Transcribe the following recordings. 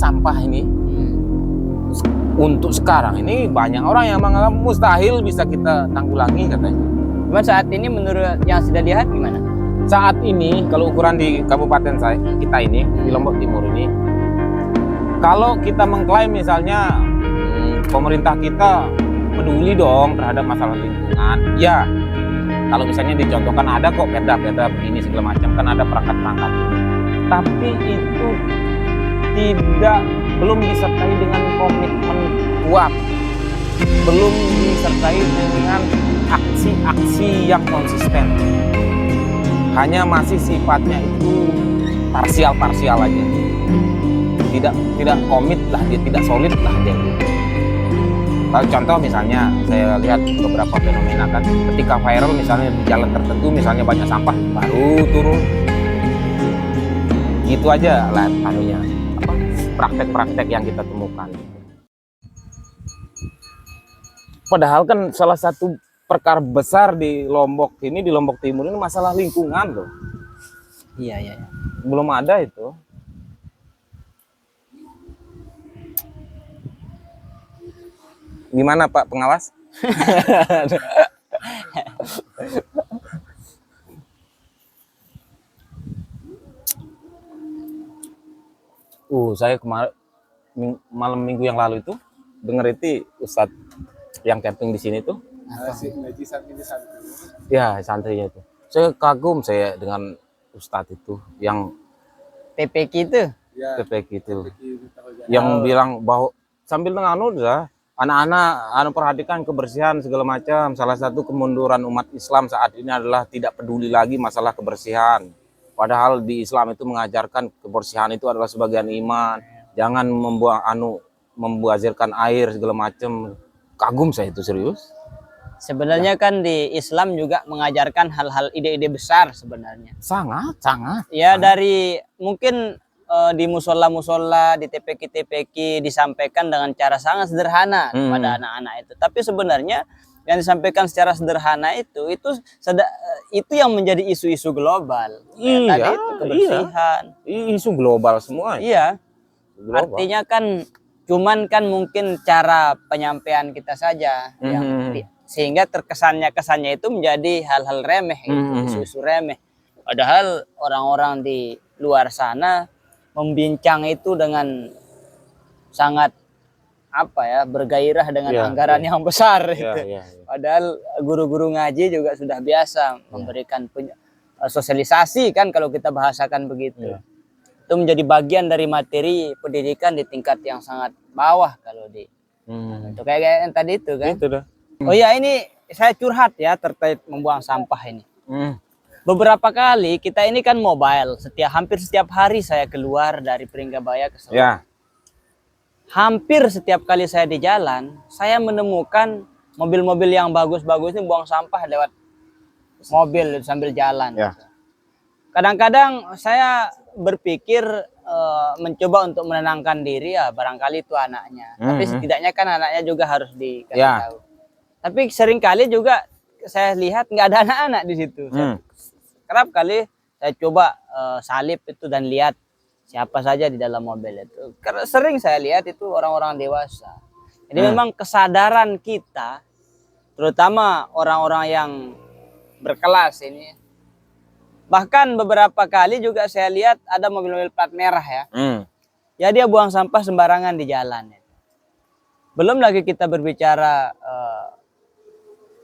sampah ini. Untuk sekarang ini banyak orang yang menganggap mustahil bisa kita tanggulangi katanya. Cuman saat ini menurut yang sudah lihat gimana? Saat ini kalau ukuran di kabupaten kita ini di Lombok Timur ini, kalau kita mengklaim misalnya pemerintah kita peduli dong terhadap masalah lingkungan, ya kalau misalnya dicontohkan ada kok perda begini segala macam, kan ada perangkat-perangkat, tapi itu belum disertai dengan komitmen kuat, belum disertai dengan aksi-aksi yang konsisten, hanya masih sifatnya itu parsial aja, tidak komit lah dia, tidak solid lah dia. Kalau contoh misalnya saya lihat beberapa fenomena kan, ketika viral misalnya di jalan tertentu misalnya banyak sampah baru turun, gitu aja lah anunya, praktek-praktek yang kita temukan. Padahal kan salah satu perkara besar di Lombok ini, di Lombok Timur ini masalah lingkungan loh. Iya. Belum ada itu. Gimana Pak Pengawas? Saya kemarin malam minggu yang lalu itu denger itu Ustadz yang camping di sini tuh. Ya, santrinya itu. Saya kagum saya dengan Ustadz itu yang TPQ itu. Ya, TPQ itu. Yang bilang bahwa sambil nganu dah anak-anak perhatikan kebersihan segala macam. Salah satu kemunduran umat Islam saat ini adalah tidak peduli lagi masalah kebersihan. Padahal di Islam itu mengajarkan kebersihan itu adalah sebagian iman. Jangan membazirkan air segala macam. Kagum saya itu, serius. Sebenarnya kan di Islam juga mengajarkan hal-hal ide-ide besar sebenarnya. Sangat. Ya, dari mungkin di musola-musola, di TPQ disampaikan dengan cara sangat sederhana kepada anak-anak itu. Tapi sebenarnya yang disampaikan secara sederhana itu yang menjadi isu-isu global. Iya, tadi itu kebersihan. Iya. Isu global semua. Iya. Global. Artinya kan cuman kan mungkin cara penyampaian kita saja yang sehingga kesannya itu menjadi hal-hal remeh gitu, isu-isu remeh. Padahal orang-orang di luar sana membincang itu dengan sangat bergairah dengan anggaran yang besar gitu. Padahal guru-guru ngaji juga sudah biasa memberikan sosialisasi kan kalau kita bahasakan begitu. Itu menjadi bagian dari materi pendidikan di tingkat yang sangat bawah kalau di itu kayak yang tadi itu kan. Itu dah. Oh ya, ini saya curhat ya terkait membuang sampah ini. Beberapa kali kita ini kan mobile, hampir setiap hari saya keluar dari Pringgabaya ke Solo. Ya. Hampir setiap kali saya di jalan, saya menemukan mobil-mobil yang bagus-bagus ini buang sampah lewat mobil sambil jalan. Ya. Kadang-kadang saya berpikir mencoba untuk menenangkan diri, ya barangkali itu anaknya. Tapi setidaknya kan anaknya juga harus dikasih tahu. Tapi seringkali juga saya lihat nggak ada anak-anak di situ. Kerap kali saya coba salib itu dan lihat siapa saja di dalam mobil itu. Karena sering saya lihat itu orang-orang dewasa. Jadi memang kesadaran kita, terutama orang-orang yang berkelas ini, bahkan beberapa kali juga saya lihat ada mobil-mobil plat merah ya. Ya dia buang sampah sembarangan di jalan. Belum lagi kita berbicara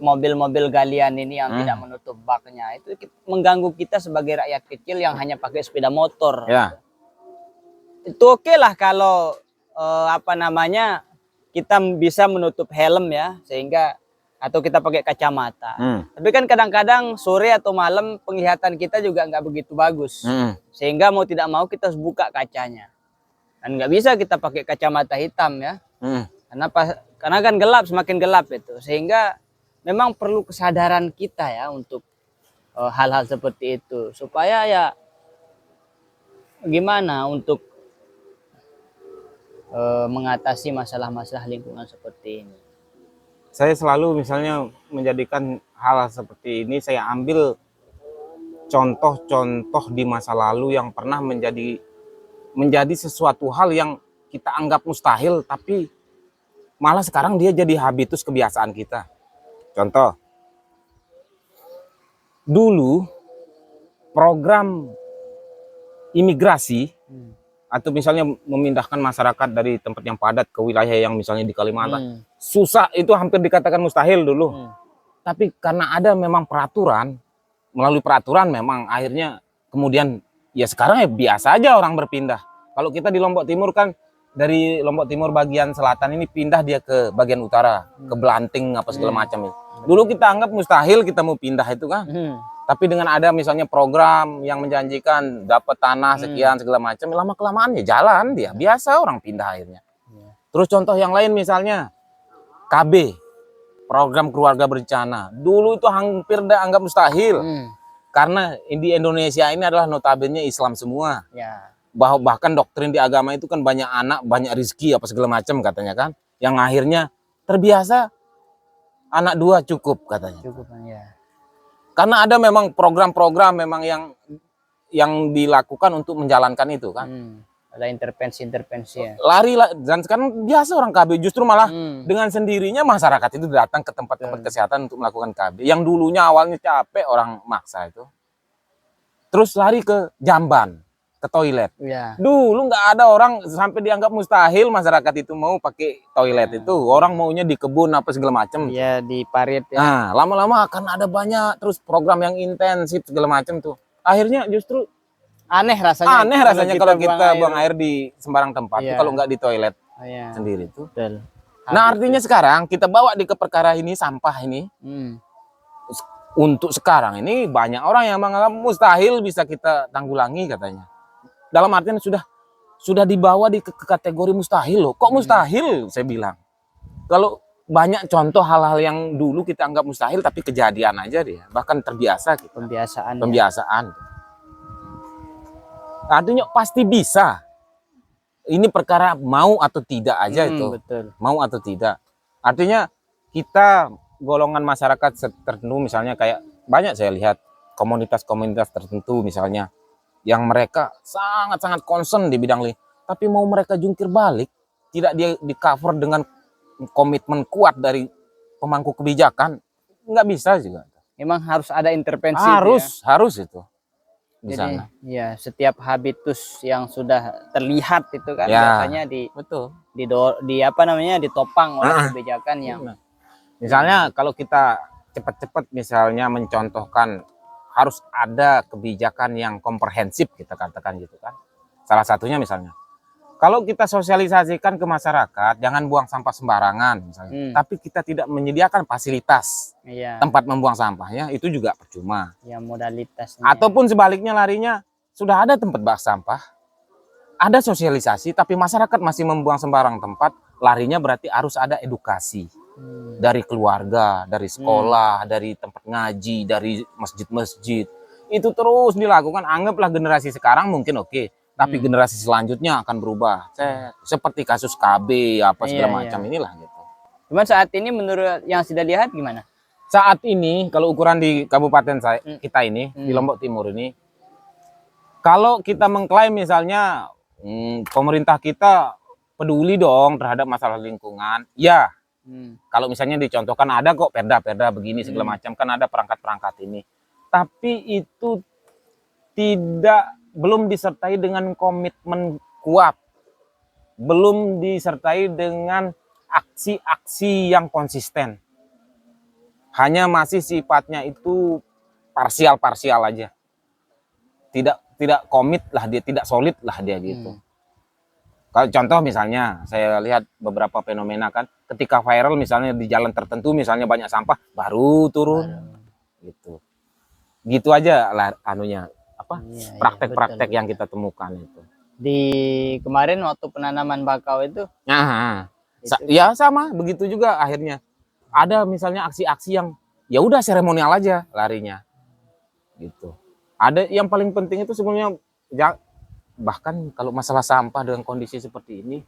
mobil-mobil galian ini yang tidak menutup baknya. Itu mengganggu kita sebagai rakyat kecil yang hanya pakai sepeda motor. Ya. Itu oke lah kalau kita bisa menutup helm ya, sehingga atau kita pakai kacamata. Tapi kan kadang-kadang sore atau malam penglihatan kita juga nggak begitu bagus, sehingga mau tidak mau kita harus buka kacanya. Dan nggak bisa kita pakai kacamata hitam ya, karena kan gelap, semakin gelap itu. Sehingga memang perlu kesadaran kita ya untuk hal-hal seperti itu, supaya ya gimana untuk mengatasi masalah-masalah lingkungan seperti ini. Saya selalu misalnya menjadikan hal seperti ini, saya ambil contoh-contoh di masa lalu yang pernah menjadi sesuatu hal yang kita anggap mustahil, tapi malah sekarang dia jadi habitus kebiasaan kita. Contoh, dulu program imigrasi atau misalnya memindahkan masyarakat dari tempat yang padat ke wilayah yang misalnya di Kalimantan, susah, itu hampir dikatakan mustahil dulu. Tapi karena ada memang peraturan, melalui peraturan memang akhirnya kemudian ya sekarang ya biasa aja orang berpindah. Kalau kita di Lombok Timur kan, dari Lombok Timur bagian selatan ini pindah dia ke bagian utara, ke Belanting apa segala macam itu. Dulu kita anggap mustahil kita mau pindah itu kan. Tapi dengan ada misalnya program yang menjanjikan dapat tanah sekian segala macam, lama kelamaan ya jalan dia. Biasa orang pindah akhirnya. Terus contoh yang lain misalnya KB, program keluarga berencana. Dulu itu hampir dianggap mustahil. Karena di Indonesia ini adalah notabene Islam semua. Bahkan doktrin di agama itu kan banyak anak, banyak rezeki apa segala macam katanya kan. Yang akhirnya terbiasa anak 2 cukup katanya. Karena ada memang program-program memang yang dilakukan untuk menjalankan itu kan. Ada intervensi-intervensi ya. Lari dan sekarang biasa orang KB, justru malah dengan sendirinya masyarakat itu datang ke tempat-tempat kesehatan untuk melakukan KB. Yang dulunya awalnya capek orang maksa itu. Terus lari ke jamban, ke toilet. Dulu nggak ada orang sampai dianggap mustahil masyarakat itu mau pakai toilet itu. Orang maunya di kebun apa segala macam. Iya, di parit ya. Nah, lama-lama akan ada banyak terus program yang intensif segala macam tuh. Akhirnya justru aneh rasanya kalau kita buang air di sembarang tempat, kalau nggak di toilet sendiri itu. Nah, artinya sekarang kita bawa ke perkara ini, sampah ini. Untuk sekarang ini banyak orang yang menganggap mustahil bisa kita tanggulangi katanya. Dalam artian sudah dibawa ke kategori mustahil loh. Kok mustahil saya bilang. Kalau banyak contoh hal-hal yang dulu kita anggap mustahil tapi kejadian aja dia. Bahkan terbiasa gitu. Pembiasaan. Artinya pasti bisa. Ini perkara mau atau tidak aja itu. Betul. Mau atau tidak. Artinya kita golongan masyarakat tertentu misalnya kayak banyak saya lihat komunitas-komunitas tertentu misalnya yang mereka sangat-sangat concern di bidang ini. Tapi mau mereka jungkir balik, tidak dia di cover dengan komitmen kuat dari pemangku kebijakan, nggak bisa juga. Memang harus ada intervensi. Harus itu. Di Jadi, sana. ya setiap habitus yang sudah terlihat itu kan biasanya ditopang oleh kebijakan yang misalnya kalau kita cepat-cepat misalnya mencontohkan harus ada kebijakan yang komprehensif kita katakan gitu kan. Salah satunya misalnya kalau kita sosialisasikan ke masyarakat jangan buang sampah sembarangan misalnya. Tapi kita tidak menyediakan fasilitas tempat membuang sampahnya, itu juga percuma. Ya modalitasnya. Ataupun sebaliknya larinya sudah ada tempat bak sampah, ada sosialisasi tapi masyarakat masih membuang sembarang tempat, larinya berarti harus ada edukasi. Dari keluarga, dari sekolah, dari tempat ngaji, dari masjid-masjid. Itu terus dilakukan. Anggaplah generasi sekarang mungkin oke, tapi generasi selanjutnya akan berubah. Seperti kasus KB apa segala macam inilah gitu. Cuman saat ini menurut yang sudah lihat gimana? Saat ini kalau ukuran di kabupaten kita ini di Lombok Timur ini, kalau kita mengklaim misalnya pemerintah kita peduli dong terhadap masalah lingkungan, ya. Kalau misalnya dicontohkan ada kok perda-perda begini segala macam, kan ada perangkat-perangkat ini. Tapi itu belum disertai dengan komitmen kuat. Belum disertai dengan aksi-aksi yang konsisten. Hanya masih sifatnya itu parsial-parsial aja. Tidak komit lah dia, tidak solid lah dia gitu. Kalau contoh misalnya saya lihat beberapa fenomena kan, ketika viral misalnya di jalan tertentu misalnya banyak sampah baru turun gitu aja lah anunya praktek-praktek yang kita temukan itu. Di kemarin waktu penanaman bakau itu ya sama begitu juga akhirnya ada misalnya aksi-aksi yang ya udah seremonial aja larinya gitu. Ada yang paling penting itu sebenarnya bahkan kalau masalah sampah dengan kondisi seperti ini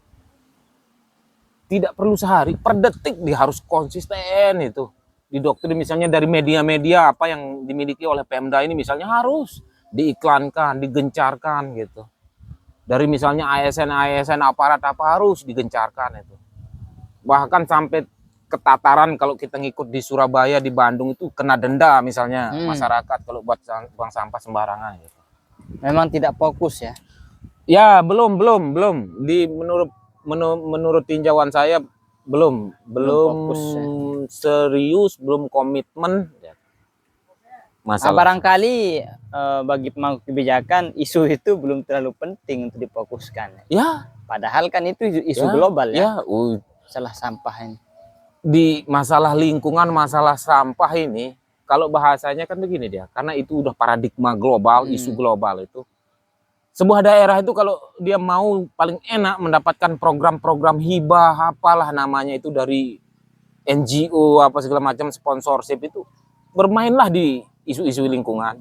tidak perlu sehari, per detik dia harus konsisten itu. Didoktrin misalnya dari media-media apa yang dimiliki oleh Pemda ini misalnya harus diiklankan, digencarkan gitu. Dari misalnya ASN aparat apa harus digencarkan itu. Bahkan sampai ke tataran kalau kita ngikut di Surabaya, di Bandung itu kena denda misalnya masyarakat kalau buat buang sampah sembarangan gitu. Memang tidak fokus ya. Ya, belum di menurut tinjauan saya belum fokus, ya. Serius, belum komitmen. Nah, barangkali bagi pemangku kebijakan isu itu belum terlalu penting untuk difokuskan. Ya, padahal kan itu isu global ya. Masalah sampah ini. Di masalah lingkungan, masalah sampah ini, kalau bahasanya kan begini dia, karena itu udah paradigma global, isu global itu. Sebuah daerah itu kalau dia mau paling enak mendapatkan program-program hibah, apalah namanya itu dari NGO, apa segala macam sponsorship itu, bermainlah di isu-isu lingkungan.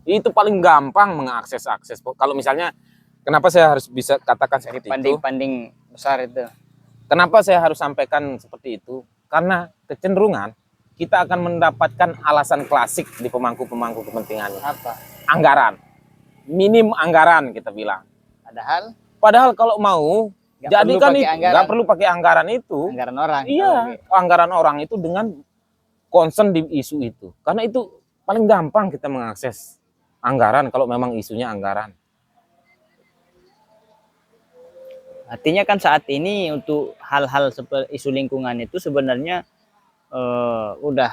Itu paling gampang mengakses. Kalau misalnya, kenapa saya harus bisa katakan seperti itu? Panding besar itu. Kenapa saya harus sampaikan seperti itu? Karena kecenderungan kita akan mendapatkan alasan klasik di pemangku-pemangku kepentingannya. Apa? Anggaran. Minim anggaran kita bilang. Padahal kalau mau jadikan itu nggak perlu pakai anggaran itu. Anggaran orang. Iya, anggaran orang itu dengan concern di isu itu. Karena itu paling gampang kita mengakses anggaran kalau memang isunya anggaran. Artinya kan saat ini untuk hal-hal seperti isu lingkungan itu sebenarnya udah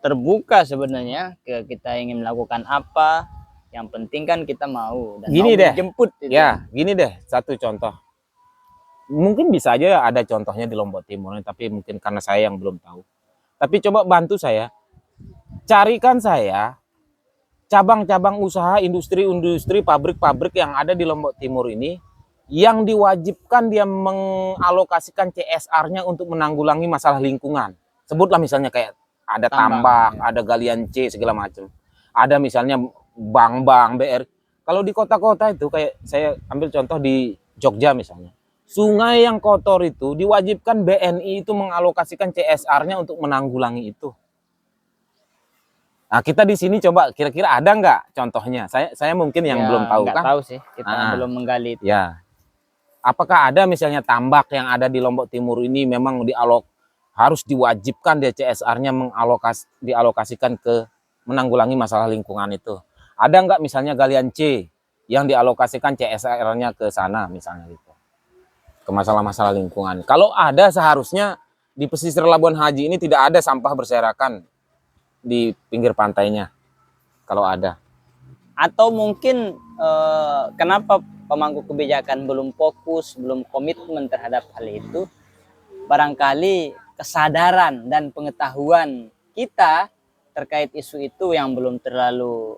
terbuka sebenarnya. Kita ingin melakukan apa, yang penting kan kita mau dan gini mau deh, dijemput gitu. Ya, gini deh, satu contoh. Mungkin bisa aja ada contohnya di Lombok Timur, tapi mungkin karena saya yang belum tahu. Tapi coba bantu saya, carikan saya cabang-cabang usaha, industri-industri, pabrik-pabrik yang ada di Lombok Timur ini yang diwajibkan dia mengalokasikan CSR-nya untuk menanggulangi masalah lingkungan. Sebutlah misalnya kayak ada tambak, ada galian C segala macam. Ada misalnya bank-bank, BR. Kalau di kota-kota itu kayak saya ambil contoh di Jogja misalnya. Sungai yang kotor itu diwajibkan BNI itu mengalokasikan CSR-nya untuk menanggulangi itu. Nah, kita di sini coba kira-kira ada nggak contohnya? Saya mungkin yang belum tahu kan. Tahu sih, kita belum menggali itu. Ya. Apakah ada misalnya tambak yang ada di Lombok Timur ini memang harus diwajibkan dia CSR-nya dialokasikan ke menanggulangi masalah lingkungan itu? Ada nggak misalnya galian C yang dialokasikan CSR-nya ke sana misalnya gitu, ke masalah-masalah lingkungan? Kalau ada, seharusnya di pesisir Labuan Haji ini tidak ada sampah berserakan di pinggir pantainya. Kalau ada. Atau mungkin kenapa pemangku kebijakan belum fokus, belum komitmen terhadap hal itu? Barangkali kesadaran dan pengetahuan kita terkait isu itu yang belum terlalu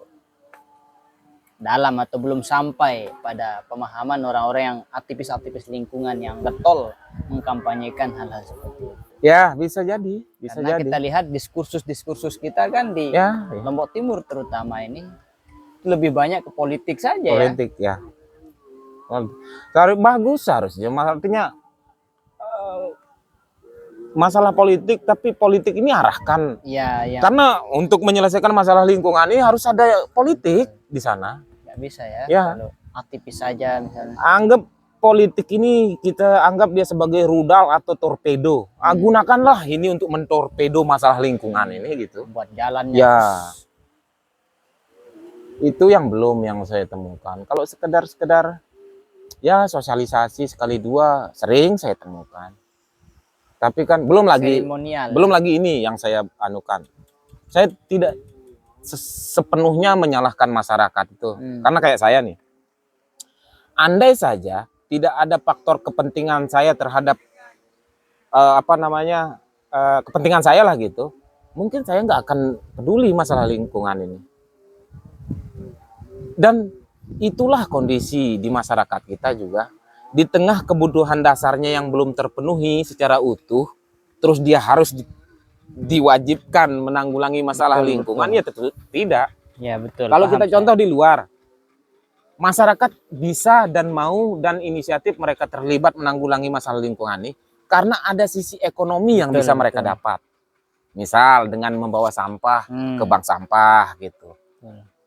dalam atau belum sampai pada pemahaman orang-orang yang aktivis-aktivis lingkungan yang getol mengkampanyekan hal-hal seperti itu. Ya, bisa jadi. Karena kita lihat diskursus kita kan di Lombok Timur terutama ini lebih banyak ke politik saja. Politik ya. Bagus harusnya. Artinya masalah politik, tapi politik ini arahkan. Ya. Karena untuk menyelesaikan masalah lingkungan ini harus ada politik di sana. Nggak bisa ya. Kalau aktivis saja misalnya. Anggap politik ini kita anggap dia sebagai rudal atau torpedo. Gunakanlah ini untuk mentorpedo masalah lingkungan ini gitu. Buat jalannya. Ya. Itu yang saya temukan. Kalau sekedar ya sosialisasi sekali dua sering saya temukan. Tapi kan belum lagi ini yang saya anukan. Saya tidak sepenuhnya menyalahkan masyarakat itu. Karena kayak saya nih. Andai saja tidak ada faktor kepentingan saya terhadap kepentingan saya lah gitu, mungkin saya nggak akan peduli masalah lingkungan ini. Dan itulah kondisi di masyarakat kita juga, di tengah kebutuhan dasarnya yang belum terpenuhi secara utuh, terus dia harus diwajibkan menanggulangi masalah lingkungan. Ya tentu tidak. Ya betul. Kalau kita contoh di luar, masyarakat bisa dan mau dan inisiatif mereka terlibat menanggulangi masalah lingkungan ini karena ada sisi ekonomi yang bisa mereka dapat. Misal dengan membawa sampah ke bank sampah gitu.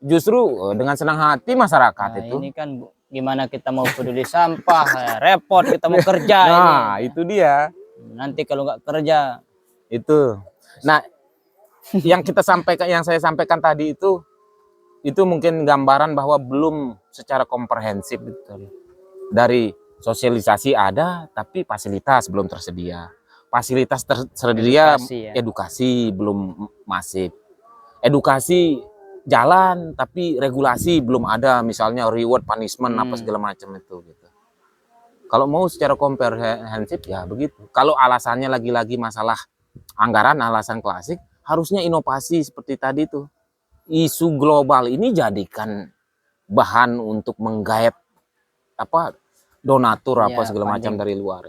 Justru dengan senang hati masyarakat itu. Ini kan Gimana kita mau peduli sampah, repot kita mau kerja Nah, ini. itu dia. Nanti kalau nggak kerja, Itu. Nah, yang saya sampaikan tadi itu mungkin gambaran bahwa belum secara komprehensif. betul. Dari sosialisasi ada, tapi fasilitas belum tersedia. Fasilitas tersedia, Edukasi, ya. edukasi belum masif. Edukasi jalan, tapi regulasi belum ada, misalnya reward, punishment, apa segala macam itu. Gitu. Kalau mau secara komprehensif ya begitu. Kalau alasannya lagi-lagi masalah anggaran, alasan klasik, harusnya inovasi seperti tadi tuh. Isu global ini jadikan bahan untuk menggait apa donatur apa Ya, segala macam funding. dari luar.